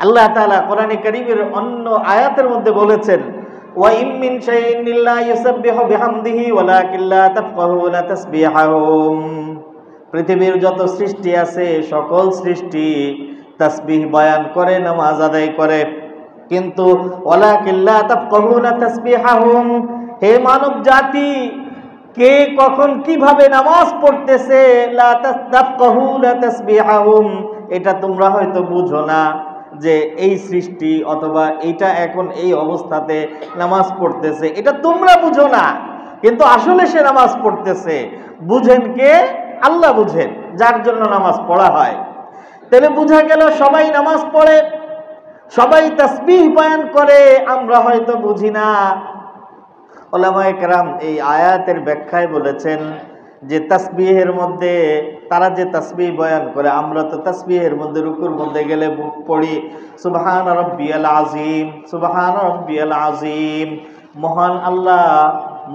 আল্লাহ তাআলা কোরআনে কারীমের অন্য আয়াতের মধ্যে বলেছেন, ওয়া ইম মিন শাইইন ইল্লা ইউসাব্বিহু বিহামদিহি ওয়ালাকিন লা তাফকাহুনা তাসবিহাহুম। পৃথিবীর যত সৃষ্টি আছে সকল সৃষ্টি তাসবিহ বয়ান করে, নামাজ আদায় করে, কিন্তু ওয়ালাকিন লা তাফকাহুনা তাসবিহাহুম, হে মানব জাতি, কে কখন কিভাবে নামাজ পড়তেছে, লা তাফকাহুনা তাসবিহাহুম, এটা তোমরা হয়তো বুঝো না, যে এই সৃষ্টি অথবা এইটা এখন এই অবস্থাতে নামাজ পড়তেছে, এটা তোমরা বুঝো না, কিন্তু আসলে সে নামাজ পড়তেছে। বুঝেন কে? আল্লাহ বুঝেন, যার জন্য নামাজ পড়া হয়। তাহলে বুঝা গেল সবাই নামাজ পড়ে, সবাই তাসবিহ বয়ান করে, আমরা হয়তো বুঝি না। উলামায়ে কেরাম এই আয়াতের ব্যাখ্যায় বলেছেন যে তাসবিহের মধ্যে তারা যে তাসবিহ বয়ান করে, আমরা তো তাসবিহের মধ্যে রুকুর মধ্যে গেলে পড়ি সুবহান রাব্বিয়াল আযীম, সুবহান রাব্বিয়াল আযীম, মহান আল্লাহ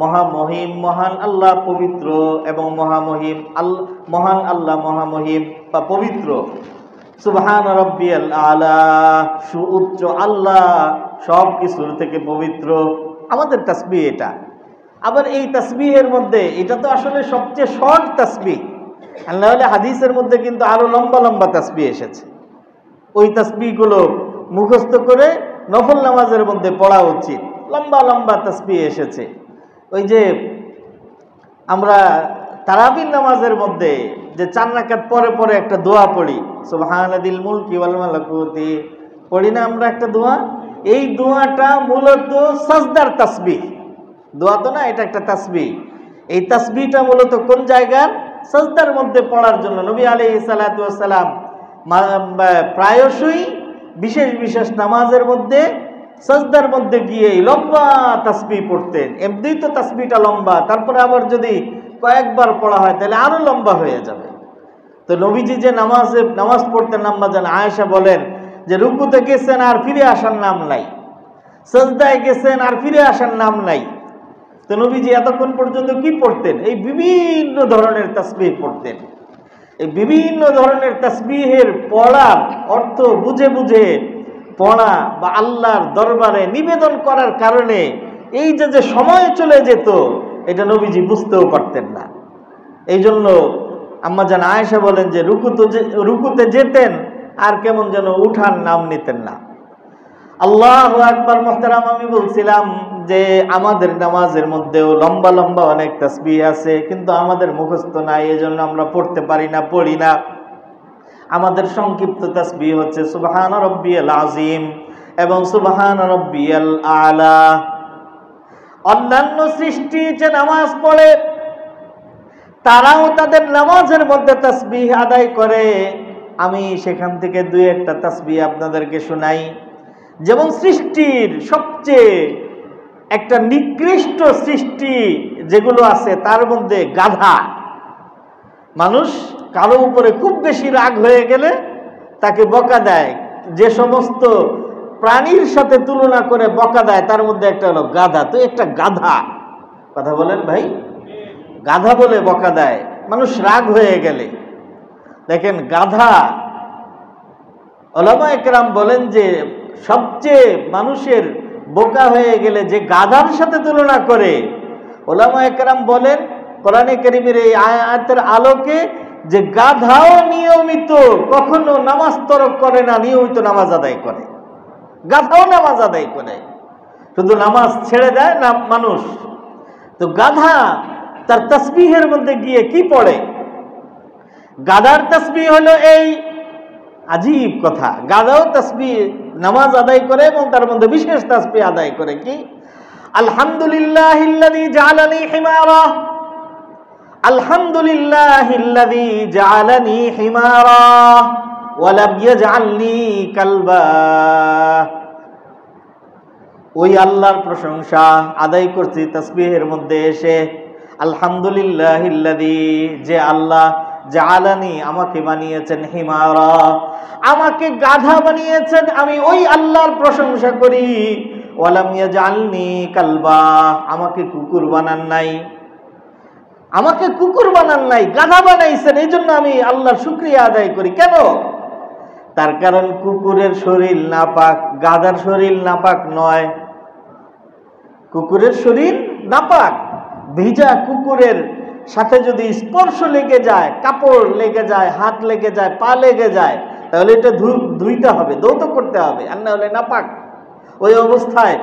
মহামহিম, মহান আল্লাহ পবিত্র এবং মহামহিম, মহান আল্লাহ মহামহিম বা পবিত্র, সুবহান রাব্বিয়াল আলা, সুউচ্চ আল্লাহ সব কিছুর থেকে পবিত্র, আমাদের তাসবিহ এটা। আবার এই তাসবিহের মধ্যে এটা তো আসলে সবচেয়ে শর্ট তাসবিহ, আল্লাহর হাদিসের মধ্যে কিন্তু আরো লম্বা লম্বা তাসবিহ এসেছে। ওই তাসবিহগুলো মুখস্থ করে নফল নামাজের মধ্যে পড়া উচিত। লম্বা লম্বা তাসবিহ এসেছে। ওই যে আমরা তারাবির নামাজের মধ্যে যে 4 রাকাত পরে পরে একটা দোয়া পড়ি, সুবহানাদিল মুলকি ওয়াল মালাকুতি, পড়ি না আমরা একটা দোয়া? এই দোয়াটা মূলত সাজদার তাসবিহ, দোয়া তো না, এটা একটা তাসবিহ। এই তাসবিহটা মূলত কোন জায়গার? সাজদার মধ্যে পড়ার জন্য নবী আলাইহিস সালাতু ওয়াস সালাম প্রায়শই বিশেষ বিশেষ নামাজের মধ্যে সাজদার মধ্যে গিয়ে লম্বা তাসবিহ পড়তেন। এমনিই তো তাসবিহটা লম্বা, তারপরে আবার যদি কয়েকবার পড়া হয় তাহলে আরো লম্বা হয়ে যাবে। তো নবীজি যে নামাজ পড়তেন, আম্মা জান আয়েশা বলেন যে রুকুতে গেছেন আর ফিরে আসার নাম নাই, সাজদায় গেছেন আর ফিরে আসার নাম নাই। তো নবীজি এতক্ষণ পর্যন্ত কি পড়তেন? এই বিভিন্ন ধরনের তাসবিহ পড়তেন। এই বিভিন্ন ধরনের তাসবিহের পড়ার অর্থ বুঝে বুঝে পড়া বা আল্লাহর দরবারে নিবেদন করার কারণে এই যে সময় চলে যেত, এটা নবীজি বুঝতেও পারতেন না। এই জন্য আম্মা জান আয়েশা বলেন যে রুকুতে যেতেন আর কেমন যেন উঠার নাম নিতেন না। আল্লাহু আকবার। মুহতারাম, আমি বলছিলাম যে আমাদের নামাজের মধ্যেও লম্বা লম্বা অনেক তাসবিহ আছে, কিন্তু আমাদের মুখস্থ নাই, এজন্য আমরা পড়তে পারি না, পড়ি না। আমাদের সংক্ষিপ্ত তাসবিহ হচ্ছে সুবহান রাব্বিয়াল আযীম এবং সুবহান রাব্বিয়াল আলা। অন্যান্য সৃষ্টি যে নামাজ পড়ে তারাও তাদের নামাজের মধ্যে তাসবিহ আদায় করে। আমি সেখান থেকে 2-1টা তাসবিহ আপনাদেরকে শোনাই। যেমন সৃষ্টির সবচেয়ে একটা নিকৃষ্ট সৃষ্টি যেগুলো আছে তার মধ্যে গাধা। মানুষ কারো উপরে খুব বেশি রাগ হয়ে গেলে তাকে বকা দেয়, যে সমস্ত প্রাণীর সাথে তুলনা করে বকা দেয় তার মধ্যে একটা হলো গাধা। তো একটা গাধা, কথা বলেন ভাই, গাধা বলে বকা দেয় মানুষ রাগ হয়ে গেলে। দেখেন গাধা, উলামায়ে কেরাম বলেন যে সবচেয়ে মানুষের বোকা হয়ে গেলে যে গাধার সাথে তুলনা করে, উলামায়ে কেরাম বলেন কোরআনে কারীমের এই আয়াতের আলোকে যে গাধাও নিয়মিত কখনো নামাজ তরক করে না, নিয়মিত নামাজ আদায় করে। গাধাও নামাজ আদায় করে, শুধু নামাজ ছেড়ে দেয় না মানুষ। তো গাধা তার তাসবিহের মধ্যে গিয়ে কি পড়ে? গাধার তাসবিহ হলো এই, আজীব কথা, গাধাও তাসবিহ নামাজ আদায় করে এবং তার মধ্যে বিশেষ তাসবিহ আদায় করে। কি? আলহামদুলিল্লাহিল্লাযী জাআলানি হিমারা, আলহামদুলিল্লাহিল্লাযী জাআলানি হিমারা ওয়া লাম ইয়াজআলনি কালবা। ওই আল্লাহর প্রশংসা আদায় করছি তাসবিহের মধ্যে এসে। আলহামদুলিল্লাহিল্লাযী, যে আল্লাহ জাআলানি আমাকে বানিয়েছেন, হিমারা আমাকে গাধা বানিয়েছেন, আমি ওই আল্লাহর প্রশংসা করি। ওয়া লাম ইয়াজআলনি কালবা, আমাকে কুকুর বানান নাই, আমাকে কুকুর বানান নাই, গাধা বানাইছেন, এই জন্য আমি আল্লাহর শুকরিয়া আদায় করি। কেন? তার কারণ কুকুরের শরীর নাপাক, গাধার শরীর নাপাক নয়। কুকুরের শরীর নাপাক। ভিজা কুকুরের সাথে যদি স্পর্শ লেগে যায়, কাপড় লেগে যায়, হাত লেগে যায়, পা লেগে যায়, তাহলে এটা ধুইতে হবে, ধৌত করতে হবে, আর না হলে নাপাক। ওই অবস্থায়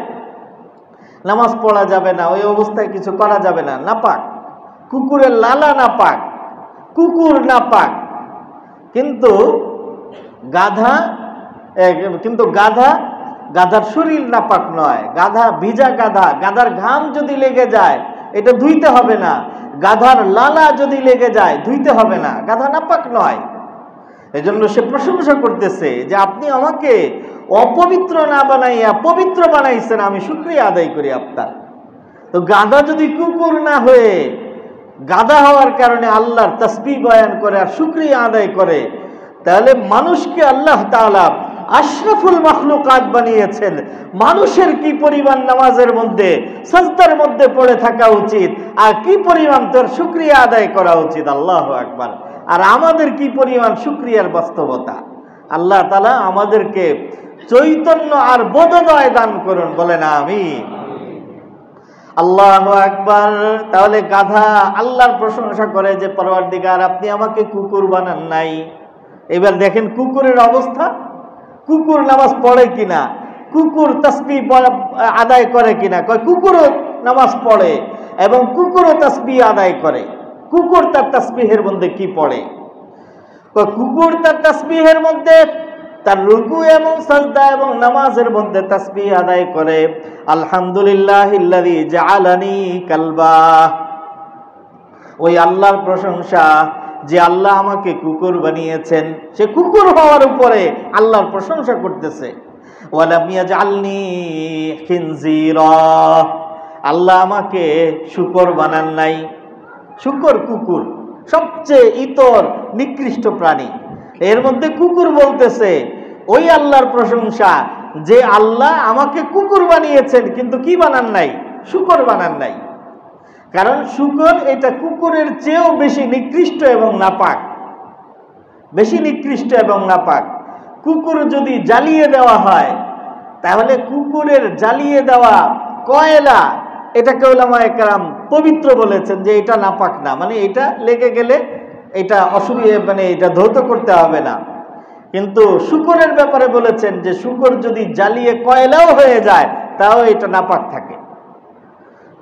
নামাজ পড়া যাবে না, ওই অবস্থায় কিছু করা যাবে না, নাপাক। কুকুরের লালা নাপাক, কুকুর নাপাক। কিন্তু গাধার শরীর নাপাক নয়। ভিজা গাধার ঘাম যদি লেগে যায় এটা ধুইতে হবে না। গাধার লালা যদি লেগে যায় ধুইতে হবে না, গাধা নাপাক নয়। এজন্য সে প্রশংসা করতেছে যে আপনি আমাকে অপবিত্র না বানাইয়া পবিত্র বানাইছেন, আমি শুকরিয়া আদায় করি আপনার। তো গাধা যদি কুকুর না হয়ে গাধা হওয়ার কারণে আল্লাহর তাসবিহ বয়ান করে আর শুকরিয়া আদায় করে, তাহলে মানুষকে আল্লাহ তাআলা আশরাফুল মাখলুকাত বানিয়েছেন। মানুষের কি পরিমাণ নামাজের মধ্যে সাজদার মধ্যে পড়ে থাকা উচিত, আর কি পরিমাণ তোর শুকরিয়া আদায় করা উচিত। আল্লাহু আকবার। আর আমাদের কি পরিমাণ শুকরিয়ার বাস্তবতা। আল্লাহ তাআলা আমাদেরকে চৈতন্য আর বোধোদয় দান করুন, বলেন আমিন। আল্লাহু আকবার। তাহলে গাধা আল্লাহর প্রশংসা করে যে পরওয়ারদিগার আপনি আমাকে কুকুর বানান নাই। এবার দেখেন কুকুরের অবস্থা। কুকুর নামাজ পড়ে কিনা, কুকুর তাসবিহ আদায় করে কিনা। কয় কুকুরও নামাজ পড়ে এবং কুকুরও তাসবিহ আদায় করে। কুকুর তার তাসবিহের মধ্যে কি পড়ে? কুকুর তার তাসবিহের মধ্যে তার রুকু এবং সাজদা এবং নামাজের মধ্যে তাসবিহ আদায় করে আলহামদুলিল্লাহিল্লাযী জাআলানি কালবা। ওই আল্লাহর প্রশংসা যে আল্লাহ আমাকে কুকুর বানিয়েছেন, সে কুকুর হওয়ার উপরে আল্লাহর প্রশংসা করতেছে। ওয়ালাম ইয়াজআলনি খিনজিরা। আল্লাহ আমাকে শূকর বানান নাই। শূকর কুকুর সবচেয়ে ইতর নিকৃষ্ট প্রাণী। এর মধ্যে কুকুর বলতেছে ওই আল্লাহর প্রশংসা যে আল্লাহ আমাকে কুকুর বানিয়েছেন, কিন্তু কি বানান নাই? শূকর বানান নাই। কারণ শূকর এটা কুকুরের চেয়েও বেশি নিকৃষ্ট এবং নাপাক, বেশি নিকৃষ্ট এবং নাপাক। কুকুর যদি জ্বালিয়ে দেওয়া হয়, তাহলে কুকুরের জ্বালিয়ে দেওয়া কয়লা, এটাকে উলামায়ে কেরাম পবিত্র বলেছেন যে এটা নাপাক না, মানে এটা লেগে গেলে এটা অসুবিধা, মানে এটা ধৌত করতে হবে না। কিন্তু শূকরের ব্যাপারে বলেছেন যে শূকর যদি জ্বালিয়ে কয়লাও হয়ে যায় তাও এটা নাপাক থাকে।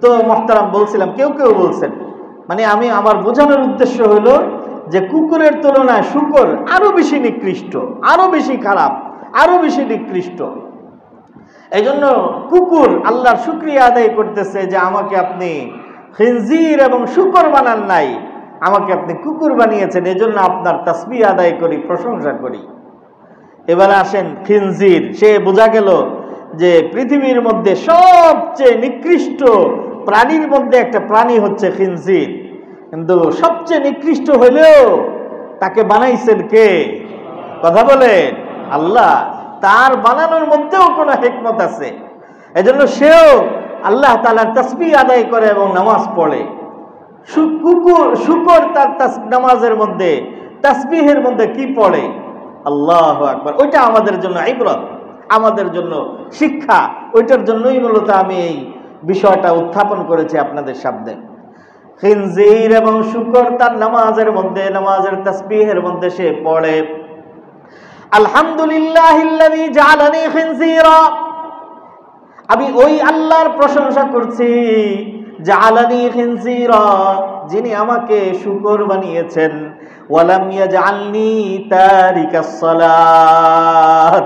তো মুহতারাম বলছিলাম, কেউ কেউ বলছেন, মানে আমি আমার বোঝানোর উদ্দেশ্য হলো যে কুকুরের তুলনায় শূকর আরো বেশি নিকৃষ্ট, আরো বেশি খারাপ, আরো বেশি নিকৃষ্ট। এই জন্য কুকুর আল্লাহর শুকরিয়া আদায় করতেছে যে আমাকে আপনি খিনজির এবং শূকর বানান নাই, আমাকে আপনি কুকুর বানিয়েছেন, এজন্য আপনার তাসবিহ আদায় করি, প্রশংসা করি। এবারে আসেন খিনজির। সে বোঝা গেল যে পৃথিবীর মধ্যে সবচেয়ে নিকৃষ্ট প্রাণীর মধ্যে একটা প্রাণী হচ্ছে খিনজির। কিন্তু সবচেয়ে নিকৃষ্ট হইলেও তাকে বানাইছেন কে? কথা বলেন, আল্লাহ। তার বানানোর মধ্যেও কোনো হিকমত আছে। এজন্য সেও আল্লাহ তাআলার তাসবিহ আদায় করে এবং নামাজ পড়ে। শূকর তার নামাজের মধ্যে তাসবিহের মধ্যে কি পড়ে? আল্লাহু আকবার। ওইটা আমাদের জন্য ইবরত, আমাদের জন্য শিক্ষা। ওইটার জন্যই মূলত আমি এই বিষয়টা উত্থাপন করেছি আপনাদের সামনে। খিনজির এবং শূকর তার নামাজের মধ্যে, নামাজের তাসবিহের মধ্যে সে পড়ে আলহামদুলিল্লাহিল্লাযী জাআলানি খিনজিরা। আমি ওই আল্লাহর প্রশংসা করছি জাআলানি খিনজিরা, যিনি আমাকে শূকর বানিয়েছেন। ওয়ালাম ইয়াজআলনি তারিকাস সালাত।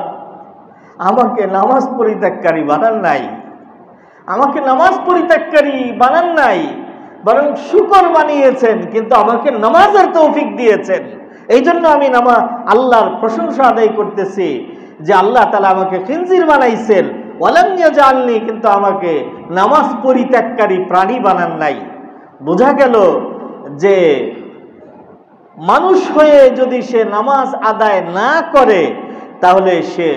আমাকে নামাজ পরিত্যাগকারী বানান নাই, আমাকে নামাজ পরিত্যাগকারী বানান নাই, বরং শূকর বানিয়েছেন, কিন্তু আমাকে নামাজের তৌফিক দিয়েছেন। এই জন্য আমি আল্লাহর প্রশংসা আদায় করতেছি যে আল্লাহ তাআলা আমাকে খিনজির বানাইছেন। ওয়ালাম ইয়াজআলনি, কিন্তু আমাকে নামাজ পরিত্যাগকারী প্রাণী বানান নাই। বোঝা গেল যে মানুষ হয়ে যদি সে নামাজ আদায় না করে, তাহলে সে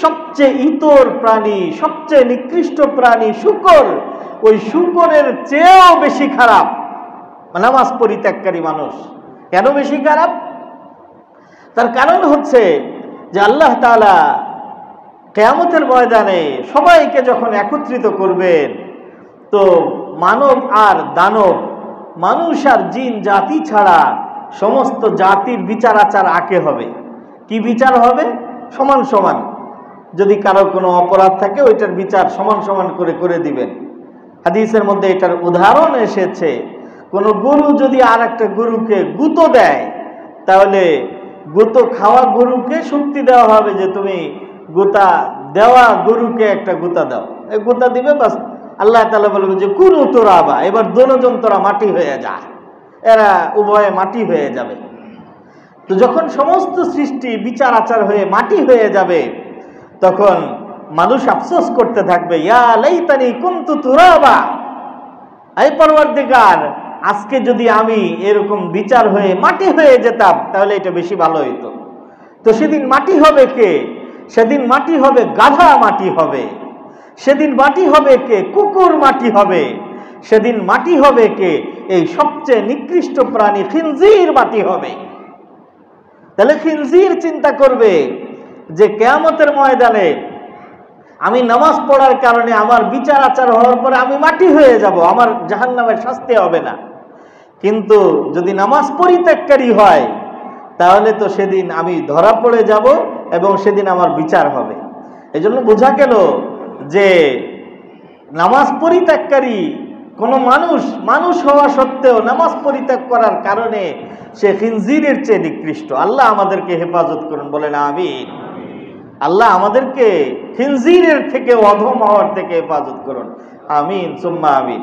সবচেয়ে ইতর প্রাণী, সবচেয়ে নিকৃষ্ট প্রাণী শূকর, ওই শূকরের চেয়েও বেশি খারাপ নামাজ পরিত্যাগকারী মানুষ। কেন বেশি খারাপ? তার কারণ হচ্ছে যে আল্লাহ তাআলা কিয়ামতের ময়দানে সবাইকে যখন একত্রিত করবেন, তো মানব আর দানব, মানুষ আর জিন জাতি ছাড়া সমস্ত জাতির বিচার আচার আকে হবে। কি বিচার হবে? সমান সমান। যদি কারো কোনো অপরাধ থাকে ওইটার বিচার সমান সমান করে করে দিবেন। হাদিসের মধ্যে এটার উদাহরণ এসেছে, কোনো গরু যদি আর একটা গরুকে গুঁতো দেয়, তাহলে গুঁতো খাওয়া গরুকে শক্তি দেওয়া হবে যে তুমি গুতা দেওয়া গরুকে একটা গুতা দাও, এই গুতা দিবে, বাস আল্লাহ তাআলা বলবে যে কুনু তুরাবা, এবার দুজন তোরা মাটি হয়ে যা, এরা উভয়ে মাটি হয়ে যাবে। তো যখন সমস্ত সৃষ্টি বিচার আচার হয়ে মাটি হয়ে যাবে, তখন মানুষ আফসোস করতে থাকবে, ইয়া লাইতানি কুনতু তুরাবা, এই পরওয়ারদিগার, আজকে যদি আমি এরকম বিচার হয়ে মাটি হয়ে যেতাম তাহলে এটা বেশি ভালো হইতো। তো সেদিন মাটি হবে কে? সেদিন মাটি হবে গাধা, মাটি হবে সেদিন, মাটি হবে কে? কুকুর মাটি হবে সেদিন, মাটি হবে কে? এই সবচেয়ে নিকৃষ্ট প্রাণী খিনজির মাটি হবে। তাহলে খিনজির চিন্তা করবে যে কিয়ামতের ময়দানে আমি নামাজ পড়ার কারণে আমার বিচার আচার হওয়ার পরে আমি মাটি হয়ে যাব, আমার জাহান্নামের শাস্তি হবে না। কিন্তু যদি নামাজ পরিত্যাগকারী হয় তাহলে তো সেদিন আমি ধরা পড়ে যাব এবং সেদিন আমার বিচার হবে। এজন্য বোঝা গেল যে নামাজ পরিত্যাগকারী কোনো মানুষ হওয়া সত্ত্বেও নামাজ পরিত্যাগ করার কারণে সে খিনজিরের চেয়ে নিকৃষ্ট। আল্লাহ আমাদেরকে হেফাজত করুন, বলেন আমিন। আল্লাহ আমাদেরকে খিনজিরের থেকে, অধম হওয়ার থেকে হেফাজত করুন, আমিন সুম্মা আমিন।